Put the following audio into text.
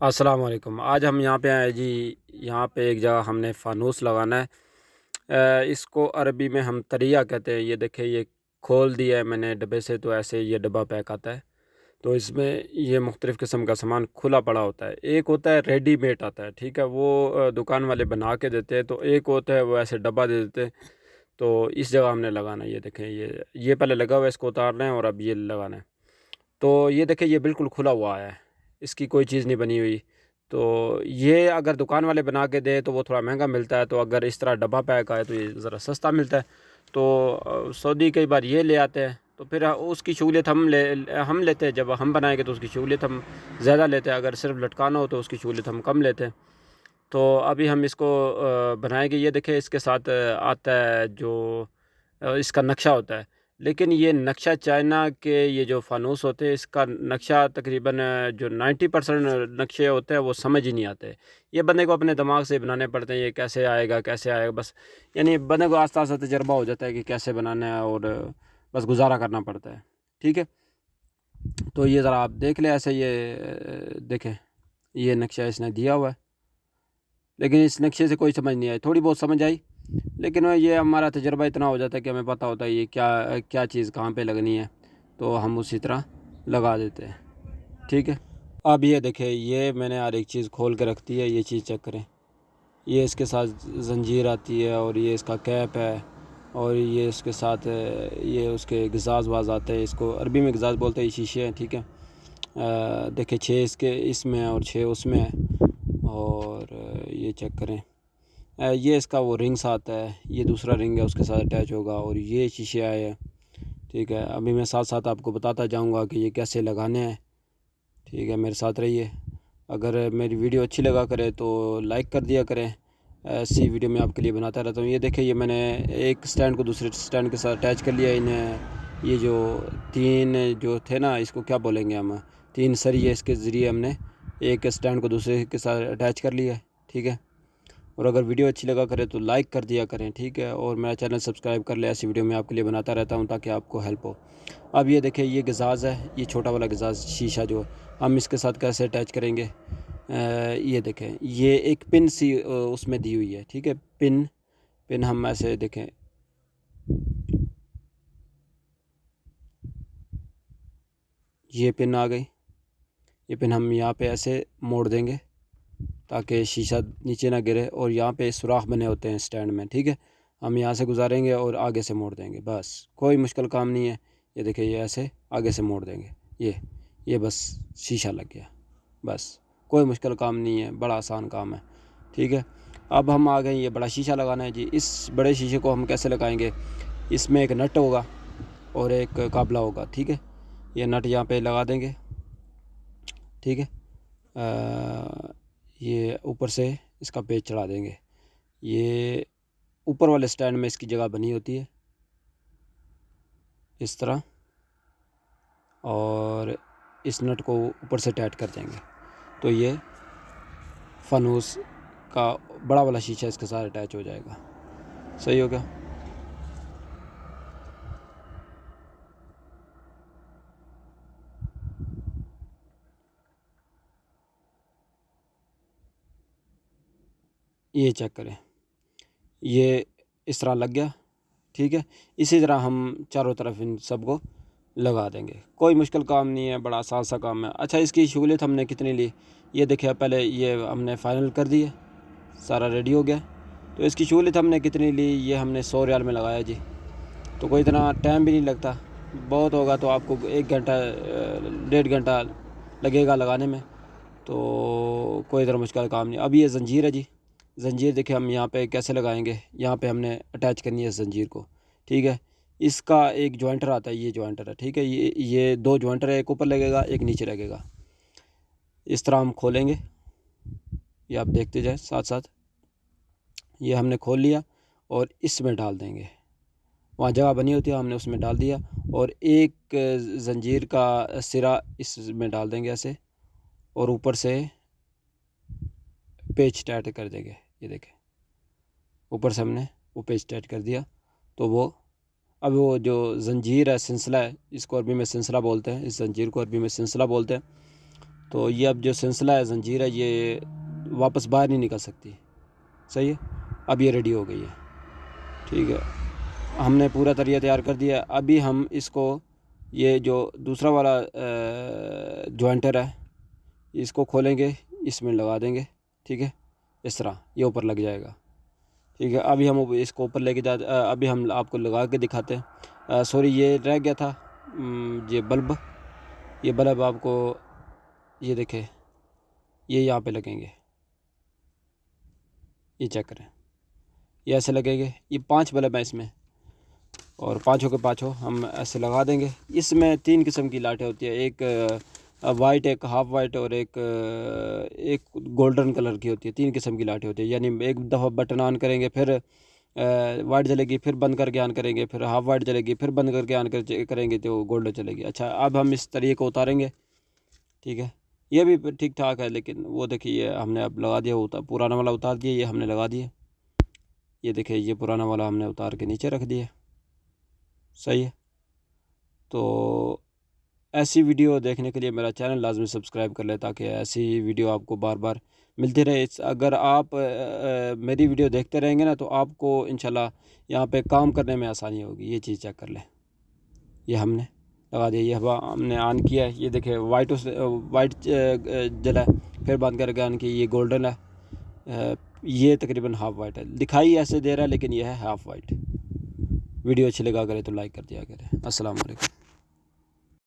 अस्सलाम वालेकुम। आज हम यहाँ पे आए जी। यहाँ पे एक जगह हमने फ़ानूस लगाना है। इसको अरबी में हम तरिया कहते हैं। ये देखिए, ये खोल दिया है मैंने डब्बे से, तो ऐसे ये डब्बा पैक आता है। तो इसमें ये मुख्तलिफ़ किस्म का सामान खुला पड़ा होता है। एक होता है रेडीमेड आता है, ठीक है, वो दुकान वाले बना के देते हैं। तो एक होता है वो ऐसे डब्बा दे देते हैं। तो इस जगह हमने लगाना है। ये देखें, ये पहले लगा हुआ है, इसको उतारना है और अब ये लगाना है। तो ये देखिए, ये बिल्कुल खुला हुआ है, इसकी कोई चीज़ नहीं बनी हुई। तो ये अगर दुकान वाले बना के दे तो वो थोड़ा महंगा मिलता है, तो अगर इस तरह डब्बा पैक आए तो ये ज़रा सस्ता मिलता है। तो सऊदी कई बार ये ले आते हैं, तो फिर उसकी सहूलियत हम लेते हैं। जब हम बनाएंगे तो उसकी सहूलियत हम ज़्यादा लेते हैं, अगर सिर्फ लटकाना हो तो उसकी सहूलियत हम कम लेते हैं। तो अभी हम इसको बनाएंगे। ये देखिए, इसके साथ आता है जो इसका नक्शा होता है। लेकिन ये नक्शा चाइना के ये जो फ़ानूस होते हैं, इसका नक्शा तकरीबन जो 90% नक्शे होते हैं वो समझ ही नहीं आते। ये बंदे को अपने दिमाग से बनाने पड़ते हैं, ये कैसे आएगा कैसे आएगा, बस यानी बंदे को आस्ता आस्ता तजर्बा हो जाता है कि कैसे बनाना है, और बस गुजारा करना पड़ता है। ठीक है, तो ये ज़रा आप देख लें ऐसे। ये देखें, ये नक्शा इसने दिया हुआ है, लेकिन इस नक्शे से कोई समझ नहीं आई। थोड़ी बहुत समझ आई, लेकिन ये हमारा तजर्बा इतना हो जाता है कि हमें पता होता है ये क्या क्या चीज़ कहाँ पे लगनी है, तो हम उसी तरह लगा देते हैं। ठीक है, अब ये देखें, ये मैंने हर एक चीज़ खोल के रख दी है। ये चीज़ चेक करें, ये इसके साथ ज़ंजीर आती है, और ये इसका कैप है, और ये इसके साथ ये उसके गजाज वाज आते हैं। इसको अरबी में गजाज बोलते हैं। ये शीशे हैं, ठीक है। देखिए, 6 इसके इसमें और 6 उसमें है। और ये चेक करें, ये इसका वो रिंग्स आता है, ये दूसरा रिंग है उसके साथ अटैच होगा, और ये शीशे आए हैं। ठीक है, अभी मैं साथ साथ आपको बताता जाऊंगा कि ये कैसे लगाने हैं। ठीक है, मेरे साथ रहिए। अगर मेरी वीडियो अच्छी लगा करे तो लाइक कर दिया करें। ऐसी वीडियो मैं आपके लिए बनाता रहता हूँ। ये देखिए, ये मैंने एक स्टैंड को दूसरे स्टैंड के साथ अटैच कर लिया इन्हें। ये जो 3 जो थे ना, इसको क्या बोलेंगे हम, 3 सरिये, इसके ज़रिए हमने एक स्टैंड को दूसरे के साथ अटैच कर लिया है। ठीक है, और अगर वीडियो अच्छी लगा करे तो लाइक कर दिया करें। ठीक है, और मेरा चैनल सब्सक्राइब कर ले। ऐसी वीडियो मैं आपके लिए बनाता रहता हूँ ताकि आपको हेल्प हो। अब ये देखिए, ये गजाज़ है, ये छोटा वाला गजाज़ शीशा जो हम इसके साथ कैसे अटैच करेंगे। ये देखें, ये एक पिन सी उसमें दी हुई है। ठीक है, पिन पिन हम ऐसे देखें, ये पिन आ गई। ये पिन हम यहाँ पे ऐसे मोड़ देंगे ताकि शीशा नीचे ना गिरे, और यहाँ पे सुराख बने होते हैं स्टैंड में। ठीक है, हम यहाँ से गुजारेंगे और आगे से मोड़ देंगे, बस कोई मुश्किल काम नहीं है। ये देखिए, ये ऐसे आगे से मोड़ देंगे, ये बस शीशा लग गया। बस कोई मुश्किल काम नहीं है, बड़ा आसान काम है। ठीक है, अब हम आ गए, ये बड़ा शीशा लगाना है जी। इस बड़े शीशे को हम कैसे लगाएंगे, इसमें एक नट होगा और एक काबला होगा। ठीक है, ये नट यहाँ पे लगा देंगे। ठीक है, ये ऊपर से इसका पेज चढ़ा देंगे। ये ऊपर वाले स्टैंड में इसकी जगह बनी होती है इस तरह, और इस नट को ऊपर से टाइट कर देंगे, तो ये फनूस का बड़ा वाला शीशा इसके साथ अटैच हो जाएगा। सही हो गया। ये चेक करें, ये इस तरह लग गया। ठीक है, इसी तरह हम चारों तरफ इन सबको लगा देंगे। कोई मुश्किल काम नहीं है, बड़ा आसान सा काम है। अच्छा, इसकी सहूलियत हमने कितनी ली, ये देखिए, पहले ये हमने फ़ाइनल कर दिया, सारा रेडी हो गया। तो इसकी सहूलियत हमने कितनी ली, ये हमने 100 रियाल में लगाया जी। तो कोई इतना टाइम भी नहीं लगता, बहुत होगा तो आपको 1 घंटा 1.5 घंटा लगेगा लगाने में। तो कोई इतना मुश्किल काम नहीं। अब ये ज़ंजीर है जी, ज़ंजीर देखिए हम यहाँ पे कैसे लगाएंगे। यहाँ पे हमने अटैच करनी है ज़ंजीर को। ठीक है, इसका एक जॉइंटर आता है, ये जॉइंटर है। ठीक है, ये 2 जॉइंटर है, एक ऊपर लगेगा एक नीचे लगेगा। इस तरह हम खोलेंगे, ये आप देखते जाए साथ साथ। ये हमने खोल लिया और इसमें डाल देंगे, वहाँ जगह बनी होती है, हमने उसमें डाल दिया। और एक ज़ंजीर का सिरा इसमें डाल देंगे ऐसे, और ऊपर से पेच टाइट कर देंगे। ये देखें, ऊपर से हमने वो पेच टाइट कर दिया। तो वो अब वो जो ज़ंजीर है, सिलसिला है, इसको अरबी में सिलसिला बोलते हैं, इस ज़ंजीर को अरबी में सिलसिला बोलते हैं। तो ये अब जो सिलसिला है, जंजीर है, ये वापस बाहर नहीं निकल सकती। सही है, अब ये रेडी हो गई है। ठीक है, हमने पूरा तरिया तैयार कर दिया। अभी हम इसको, ये जो दूसरा वाला जॉइंटर है, इसको खोलेंगे, इसमें लगा देंगे। ठीक है, इस तरह ये ऊपर लग जाएगा। ठीक है, अभी हम इसको ऊपर लेके जाते, अभी हम आपको लगा के दिखाते हैं। सॉरी, ये रह गया था ये बल्ब आपको, ये देखें, ये यहाँ पे लगेंगे, ये चेक करें, ये ऐसे लगेंगे। ये 5 बल्ब हैं इसमें, और पाँचों के पाँचों हम ऐसे लगा देंगे। इसमें 3 किस्म की लाइटें होती है, एक वाइट, एक हाफ वाइट, और एक गोल्डन कलर की होती है। 3 किस्म की लाइटें होती है, यानी एक दफ़ा बटन ऑन करेंगे, फिर वाइट जलेगी, फिर बंद करके ऑन करेंगे, फिर हाफ वाइट जलेगी, फिर बंद करके ऑन करेंगे तो गोल्डन चलेगी। अच्छा, अब हम इस तरीके को उतारेंगे। ठीक है, ये भी ठीक ठाक है, लेकिन वो देखिए, ये हमने अब लगा दिया, पुराना वाला उतार दिया, ये हमने लगा दिया। ये देखिए, ये पुराना वाला हमने उतार के नीचे रख दिया। सही है, तो ऐसी वीडियो देखने के लिए मेरा चैनल लाजमी सब्सक्राइब कर ले, ताकि ऐसी वीडियो आपको बार बार मिलती रहे। अगर आप मेरी वीडियो देखते रहेंगे ना, तो आपको इंशाल्लाह यहाँ पे काम करने में आसानी होगी। ये चीज़ चेक कर लें, ये हमने लगा दिया, ये हवा हमने ऑन किया है। ये देखिए, वाइट जला है, फिर बंद करके ऑन किया, ये गोल्डन है। ये तकरीबन हाफ वाइट है, दिखाई ऐसे दे रहा है, लेकिन ये है हाफ वाइट। वीडियो अच्छी लगा करे तो लाइक कर दिया करें। अस्सलाम वालेकुम।